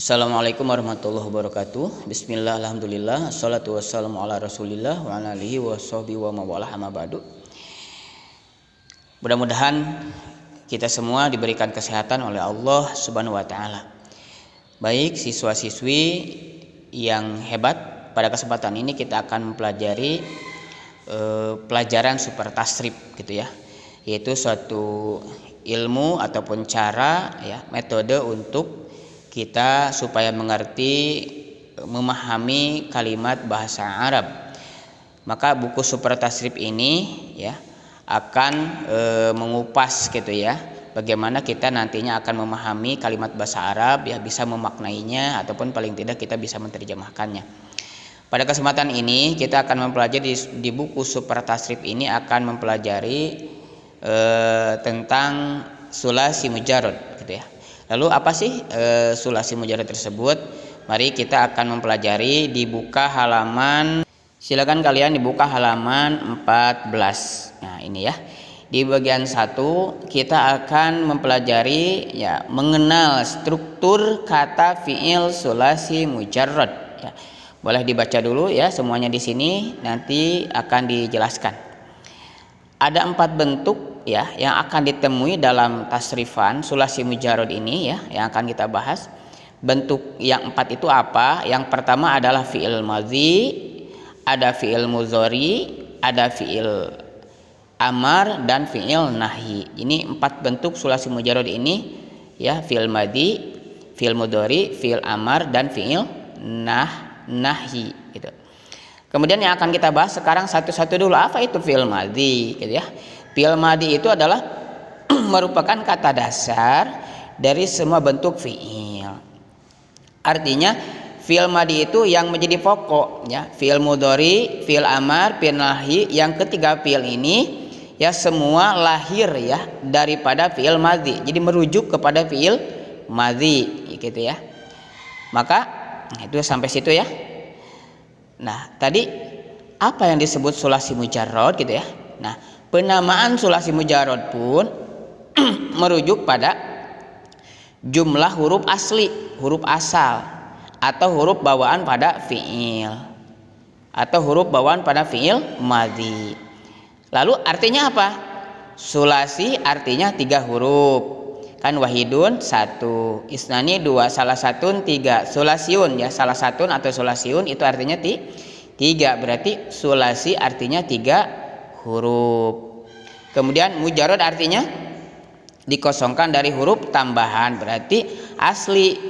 Assalamualaikum warahmatullahi wabarakatuh. Bismillah, alhamdulillah, assalatu wassalamu ala rasulillah wa ala alihi wa sahbihi wa mawalah amma ba'du. Mudah-mudahan kita semua diberikan kesehatan oleh Allah subhanahu wa ta'ala. Baik siswa-siswi yang hebat, pada kesempatan ini kita akan mempelajari pelajaran super tasrif gitu ya, yaitu suatu ilmu ataupun cara ya, metode untuk kita supaya mengerti, memahami kalimat bahasa Arab. Maka buku super tasrif ini ya akan mengupas gitu ya, bagaimana kita nantinya akan memahami kalimat bahasa Arab ya, bisa memaknainya ataupun paling tidak kita bisa menerjemahkannya. Pada kesempatan ini kita akan mempelajari di buku super tasrif ini akan mempelajari tentang sulasi mujarrad gitu ya. Lalu apa sih sulasi mujarrad tersebut? Mari kita akan mempelajari, dibuka halaman, silakan kalian dibuka halaman 14. Nah ini ya, di bagian 1 kita akan mempelajari ya, mengenal struktur kata fiil sulasi mujarrad ya. Boleh dibaca dulu ya semuanya di sini, nanti akan dijelaskan. Ada 4 bentuk ya yang akan ditemui dalam tasrifan sulasi mujarrad ini ya, yang akan kita bahas. Bentuk yang 4 itu apa? Yang pertama adalah fiil madhi, ada fiil mudhari, ada fiil amar, dan fiil nahi. Ini 4 bentuk sulasi mujarrad ini ya, fiil madhi, fiil mudhari, fiil amar, dan fiil nahi gitu. Kemudian yang akan kita bahas sekarang satu-satu dulu, apa itu fiil madhi gitu ya. Fiil madhi itu adalah merupakan kata dasar dari semua bentuk fiil. Artinya fiil madhi itu yang menjadi pokok ya. Fiil mudhari, fiil amar, fiil nahi, yang ketiga fiil ini ya semua lahir ya daripada fiil madhi. Jadi merujuk kepada fiil madhi gitu ya. Maka itu sampai situ ya. Nah, tadi apa yang disebut sulasi mujarrad gitu ya. Nah, penamaan sulasi mujarrad pun merujuk pada jumlah huruf asli, huruf asal, atau huruf bawaan pada fiil, atau huruf bawaan pada fiil madhi. Lalu artinya apa? Sulasi artinya 3 huruf. Kan wahidun 1, isnani 2, salah satun 3, sulasiun ya, salah satun atau sulasiun itu artinya 3, berarti sulasi artinya 3 huruf. Kemudian mujarrad artinya dikosongkan dari huruf tambahan, berarti asli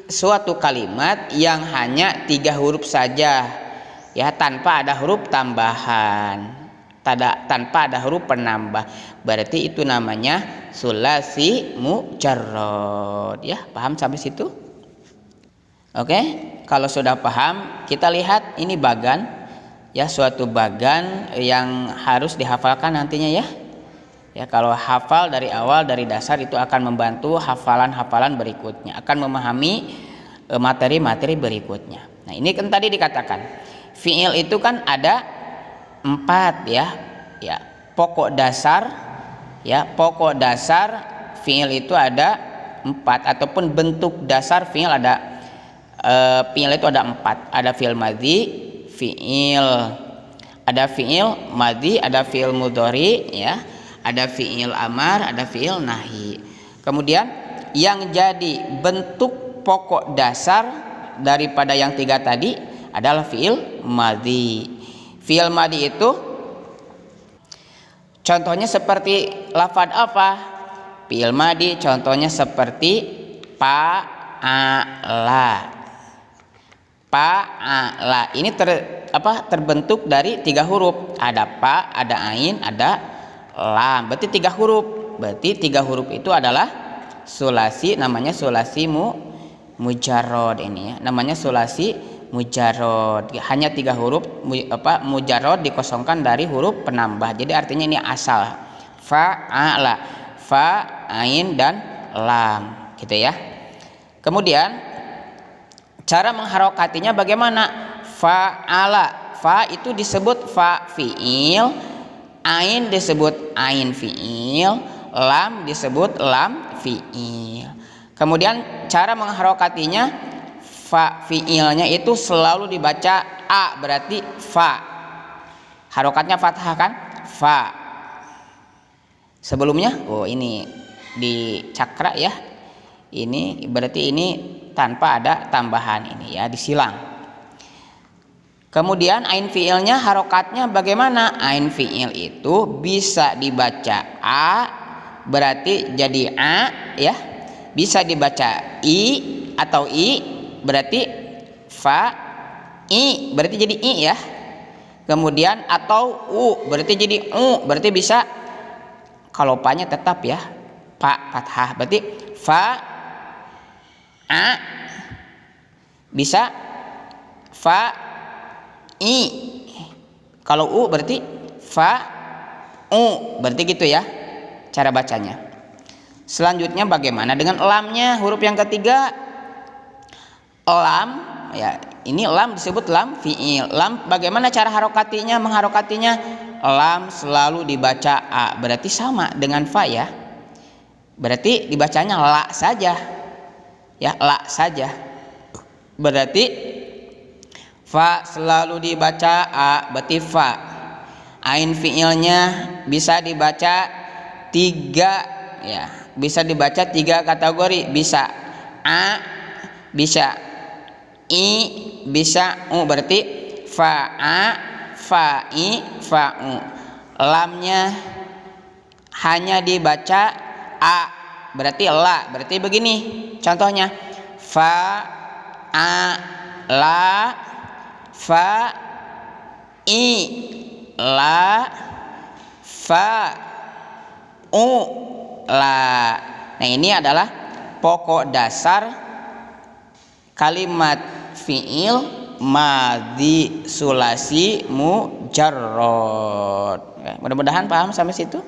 suatu kalimat yang hanya 3 huruf saja ya, tanpa ada huruf tambahan, tanpa ada huruf penambah, berarti itu namanya sulasi mujarrad ya. Paham sampai situ? Oke, kalau sudah paham, kita lihat ini bagan ya, suatu bagan yang harus dihafalkan nantinya ya. Ya, kalau hafal dari awal dari dasar itu akan membantu hafalan-hafalan berikutnya, akan memahami materi-materi berikutnya. Nah, ini kan tadi dikatakan fiil itu kan ada 4 ya. Ya, pokok dasar ya, pokok dasar fiil itu ada 4, ataupun bentuk dasar fiil ada fiil itu ada 4. Ada fiil madhi, ada fiil madhi, ada fiil mudhari ya, ada fiil amar, ada fiil nahi. Kemudian yang jadi bentuk pokok dasar daripada yang 3 tadi adalah fiil madhi. Fiil madhi itu contohnya seperti lafadz apa? Fiil madhi contohnya seperti fa'ala. Fa'ala ini terbentuk dari 3 huruf. Ada pa, ada ain, ada lam. Berarti 3 huruf. Berarti 3 huruf itu adalah sulasi, namanya sulasi mujarrad ini ya. Namanya sulasi mujarrad. Hanya 3 huruf mujarrad dikosongkan dari huruf penambah. Jadi artinya ini asal. Fa'ala, fa, ain, dan lam gitu ya. Kemudian cara mengharokatinya bagaimana? Fa'ala, fa itu disebut fa fiil, ain disebut ain fiil, lam disebut lam fiil. Kemudian cara mengharokatinya fa fiilnya itu selalu dibaca a, berarti fa. Harokatnya fathah kan? Fa. Sebelumnya, oh ini di cakra ya. Ini berarti ini tanpa ada tambahan ini ya, disilang. Kemudian ain fiilnya harokatnya bagaimana? Ain fiil itu bisa dibaca a, berarti jadi a ya. Bisa dibaca i atau i, berarti fa, i berarti jadi i ya. Kemudian atau u berarti jadi u, berarti bisa kalau pa-nya tetap ya, pa fathah, berarti fa a, bisa fa i. Kalau u berarti fa u, berarti gitu ya cara bacanya. Selanjutnya bagaimana dengan lamnya, huruf yang ketiga? Lam ya, ini lam disebut lam fiil. Lam bagaimana cara harokatinya, mengharokatinya? Lam selalu dibaca a, berarti sama dengan fa ya. Berarti dibacanya la saja. Ya, la saja. Berarti fa selalu dibaca a, berarti fa. Ain fiilnya bisa dibaca tiga ya. Bisa dibaca tiga kategori, bisa a, bisa i, bisa u, berarti fa a, fa i, fa u. Lamnya hanya dibaca a, berarti la, berarti begini contohnya, fa a la, fa i la, fa u la. Nah ini adalah pokok dasar kalimat fiil madhi sulasi mujarrad. Mudah-mudahan paham sampai situ.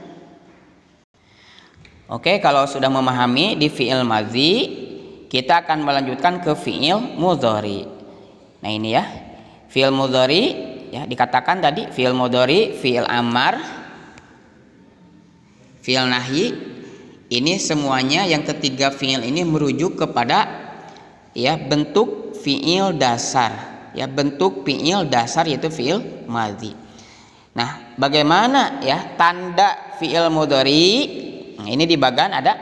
Oke, kalau sudah memahami di fiil madhi, kita akan melanjutkan ke fiil mudhari. Nah ini ya, fiil mudhari ya, dikatakan tadi fiil mudhari, fiil amar, fiil nahyi. Ini semuanya yang ketiga fiil ini merujuk kepada ya bentuk fiil dasar. Ya, bentuk fiil dasar yaitu fiil madhi. Nah, bagaimana ya tanda fiil mudhari? Nah, ini di bagan ada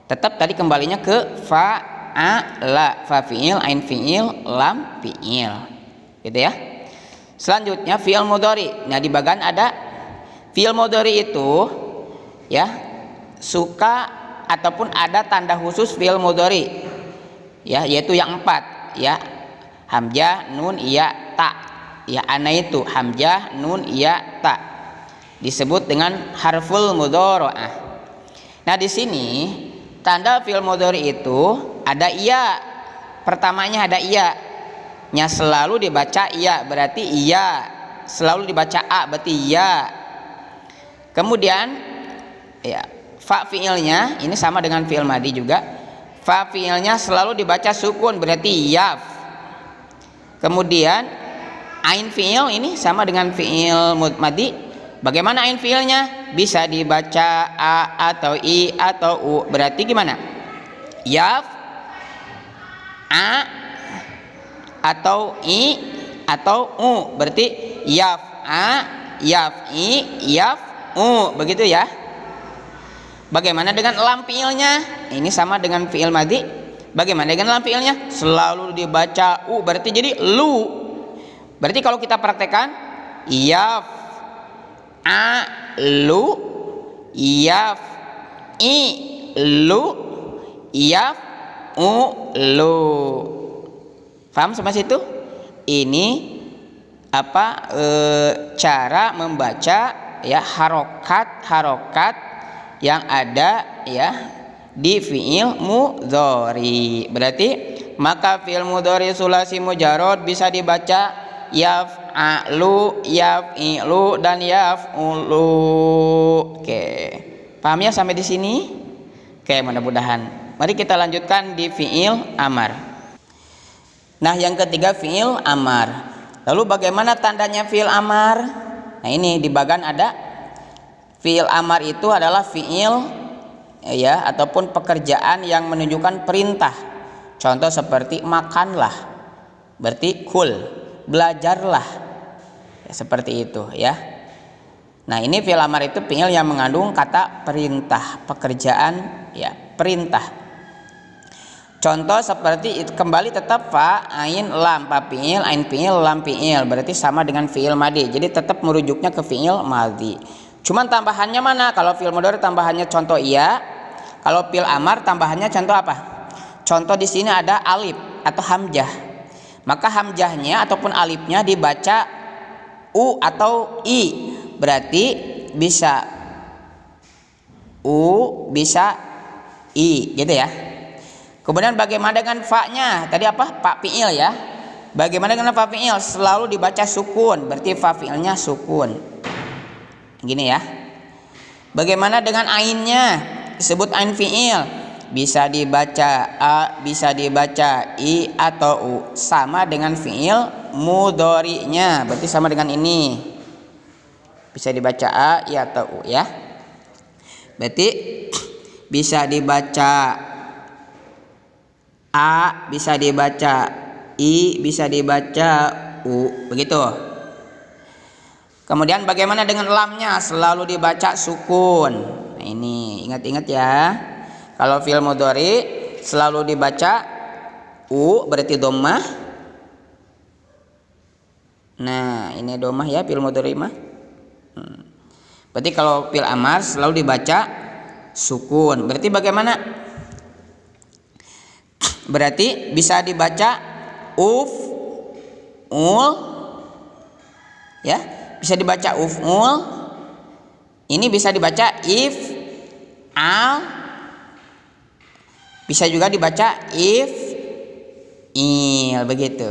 tetap tadi kembalinya ke fa a la, fa fiil, ain fiil, lam fiil. Gitu ya. Selanjutnya fiil mudhari. Nah, di bagan ada fiil mudhari itu ya suka ataupun ada tanda khusus fiil mudhari ya, yaitu yang 4 ya, hamzah, nun, iya, ta ya. Ana itu hamzah, nun, iya, ta disebut dengan harful mudharaah. Nah di sini tanda fiil mudhari itu ada iya, pertamanya ada iya nya selalu dibaca iya, berarti iya. Selalu dibaca a, berarti iya. Kemudian ya fa fiilnya ini sama dengan fiil madhi juga. Fa fiilnya selalu dibaca sukun, berarti yaf. Kemudian ain fiil ini sama dengan fiil madhi. Bagaimana ain fiilnya? Bisa dibaca a atau i atau u, berarti gimana? Yaf, a atau i atau u, berarti yaf a, yaf i, yaf u, begitu ya. Bagaimana dengan lam fiilnya? Ini sama dengan fiil madhi. Bagaimana dengan lam fiilnya? Selalu dibaca u, berarti jadi lu. Berarti kalau kita praktekkan yaf a lu, yaf i lu, yaf u lu. Paham sampai situ? Ini apa cara membaca ya harokat yang ada ya di fiil mudhari. Berarti maka fiil mudhari sulasi mujarrad bisa dibaca yaf'alu, yaf'ilu, dan yaf'ulu. Oke, paham ya sampai di sini? Oke, mudah-mudahan. Mari kita lanjutkan di fiil amar. Nah, yang ketiga fiil amar. Lalu bagaimana tandanya fiil amar? Nah, ini di bagan ada. Fiil amar itu adalah fiil ya ataupun pekerjaan yang menunjukkan perintah. Contoh seperti makanlah, berarti kul, belajarlah, ya, seperti itu ya. Nah ini fi'il amar itu fi'il yang mengandung kata perintah, pekerjaan, ya, perintah. Contoh seperti itu, kembali tetap fa, ain, lam, fa fi'il, ain fi'il, lam fi'il, berarti sama dengan fi'il madi. Jadi tetap merujuknya ke fi'il madi. Cuman tambahannya mana? Kalau fi'il mudhari tambahannya contoh iya. Kalau fi'il amar tambahannya contoh apa? Contoh di sini ada alif atau hamzah. Maka hamzahnya ataupun alifnya dibaca u atau i. Berarti bisa u, bisa i, gitu ya. Kemudian bagaimana dengan fa-nya? Tadi apa? Fa fi'il ya. Bagaimana dengan fa fi'il? Selalu dibaca sukun, berarti fa fi'ilnya sukun. Gini ya. Bagaimana dengan ainnya? Disebut ain fi'il. Bisa dibaca a, bisa dibaca i atau u. Sama dengan fi'il mudhari'nya, berarti sama dengan ini. Bisa dibaca a, i atau u ya. Berarti bisa dibaca a, bisa dibaca i, bisa dibaca u, begitu. Kemudian bagaimana dengan lamnya? Selalu dibaca sukun. Nah ini ingat-ingat ya. Kalau fi'il mudhari selalu dibaca u, berarti dhammah. Nah ini dhammah ya fi'il mudhari mah. Berarti kalau fi'il amar selalu dibaca sukun. Berarti bagaimana? Berarti bisa dibaca uf, ul, ya, bisa dibaca uf'ul. Ini bisa dibaca if, al, bisa juga dibaca if, il, begitu.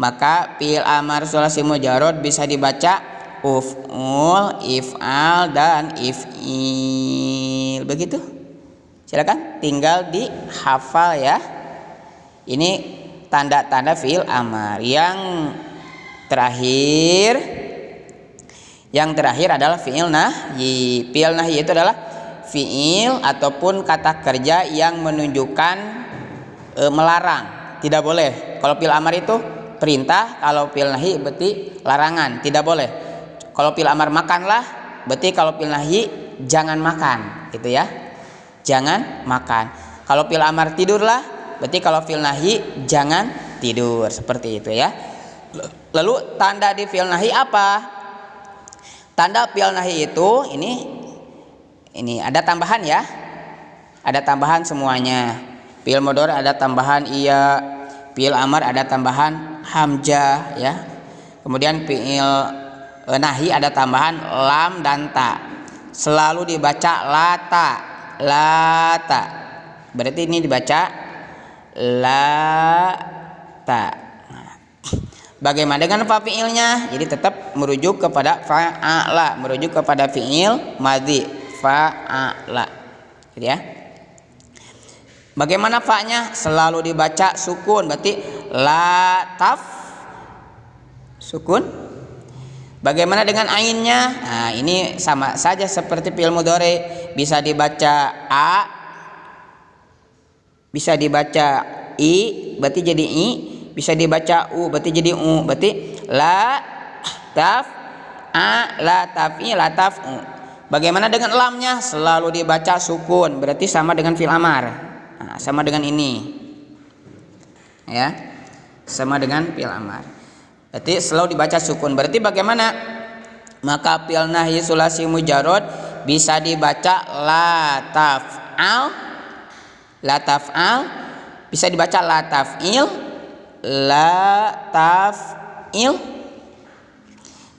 Maka fi'il amar sulasi mujarrad bisa dibaca uf'ul, if'al, dan if'il, begitu. Silakan tinggal dihafal ya. Ini tanda-tanda fi'il amar. Yang terakhir adalah fi'il nahyi. Fi'il nahyi itu adalah fi'il ataupun kata kerja yang menunjukkan melarang, tidak boleh. Kalau fi'il amar itu perintah, kalau fi'il nahyi berarti larangan, tidak boleh. Kalau fi'il amar makanlah, berarti kalau fi'il nahyi jangan makan, gitu ya. Jangan makan. Kalau fi'il amar tidurlah, berarti kalau fi'il nahyi jangan tidur, seperti itu ya. Lalu tanda di fi'il nahyi apa? Tanda fi'il nahyi itu ini ada tambahan ya. Ada tambahan semuanya. Fi'il mudhari ada tambahan iya, fi'il amar ada tambahan hamzah ya. Kemudian fi'il nahyi ada tambahan lam dan ta. Selalu dibaca lata, lata. Berarti ini dibaca lata. Bagaimana dengan fa fi'ilnya? Jadi tetap merujuk kepada fa'ala, merujuk kepada fi'il madhi, fa'ala. Gitu ya. Bagaimana fa-nya? Selalu dibaca sukun, berarti lataf, sukun. Bagaimana dengan ainnya? Nah, ini sama saja seperti fi'il mudhari, bisa dibaca a, bisa dibaca i, berarti jadi i, bisa dibaca u, berarti jadi u, berarti la taf a, la tafi, la taf u. Bagaimana dengan lamnya? Selalu dibaca sukun, berarti sama dengan fi'il amar. Nah, sama dengan ini. Ya. Sama dengan fi'il amar. Berarti selalu dibaca sukun. Berarti bagaimana? Maka fi'il nahyi sulasi mujarrad bisa dibaca la taf'al, la taf'al, bisa dibaca la taf'il, la taf'il,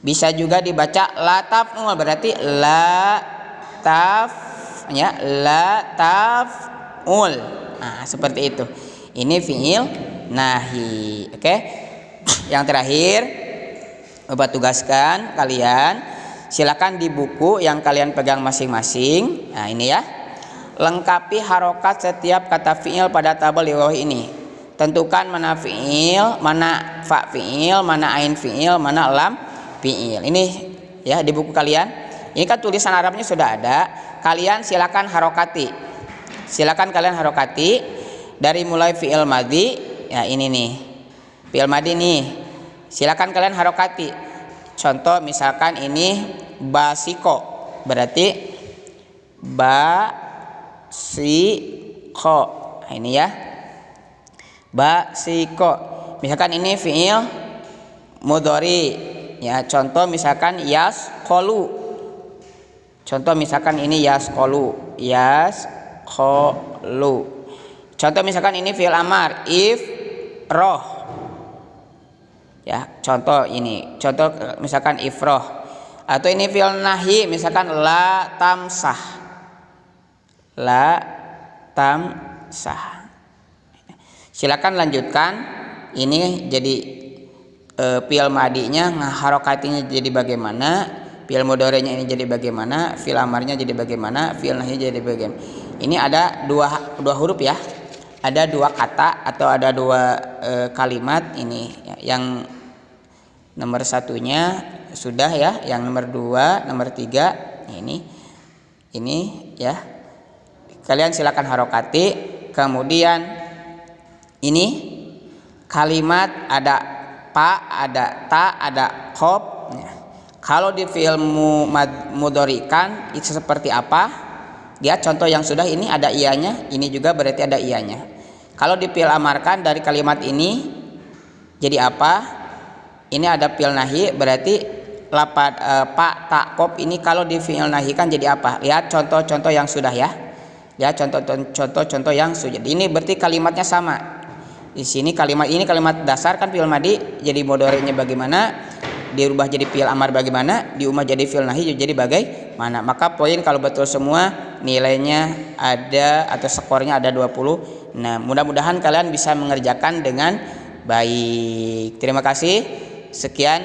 bisa juga dibaca la taf'ul, berarti la taf, ya, la taf'ul. Nah, seperti itu. Ini fi'il nahyi. Oke. Yang terakhir, Bapak tugaskan kalian, silakan di buku yang kalian pegang masing-masing. Nah, ini ya. Lengkapi harokat setiap kata fi'il pada tabel di bawah ini. Tentukan mana fi'il, mana fa fi'il, mana ain fi'il, mana lam fi'il. Ini ya di buku kalian. Ini kan tulisan Arabnya sudah ada. Kalian silakan harokati. Silakan kalian harokati. dari mulai fi'il madhi, ya ini nih fi'il madhi nih, silakan kalian harokati. Contoh misalkan ini basiko, berarti basiko, nah, ini ya basiko. Misalkan ini fi'il mudhari, ya contoh misalkan yasqolu, contoh misalkan ini yasqolu, contoh misalkan ini fi'il amar ifroh, ya contoh ini, contoh misalkan ifroh. Atau ini fi'il nahi, misalkan la tamsah, silakan lanjutkan. Ini jadi fi'il madinya harokatinya jadi bagaimana, fi'il mudhari'nya ini jadi bagaimana, fi'il amarnya jadi bagaimana, fi'il nahi jadi bagaimana. Ini ada dua huruf ya, ada dua kata atau ada dua kalimat ini ya. Yang nomor satunya sudah ya, yang nomor 2, nomor 3 ini ya, kalian silakan harokati. Kemudian ini kalimat ada pa, ada ta, ada khop ya. Kalau di fi'il mudhari'kan itu seperti apa? Dia contoh yang sudah ini ada ianya, ini juga berarti ada ianya. Kalau di fi'il amarkan dari kalimat ini jadi apa? Ini ada fi'il nahi, berarti lapad pa ta kop ini kalau di fi'il nahi kan jadi apa? Lihat contoh-contoh yang sudah ya. Ya contoh-contoh yang sudah. Ini berarti kalimatnya sama. Di sini kalimat ini kalimat dasar kan fi'il madi, jadi mudhari'nya bagaimana, dirubah jadi fi'il amar bagaimana, diubah jadi fi'il nahi jadi bagaimana. Maka poin kalau betul semua nilainya ada atau skornya ada 20. Nah, mudah-mudahan kalian bisa mengerjakan dengan baik. Terima kasih. Sekian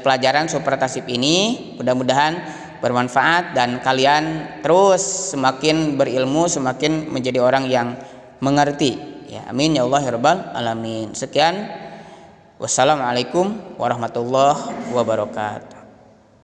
pelajaran superlatif ini, mudah-mudahan bermanfaat dan kalian terus semakin berilmu, semakin menjadi orang yang mengerti. Ya, amin ya Allah ya rabbal alamin. Sekian, wassalamualaikum warahmatullahi wabarakatuh.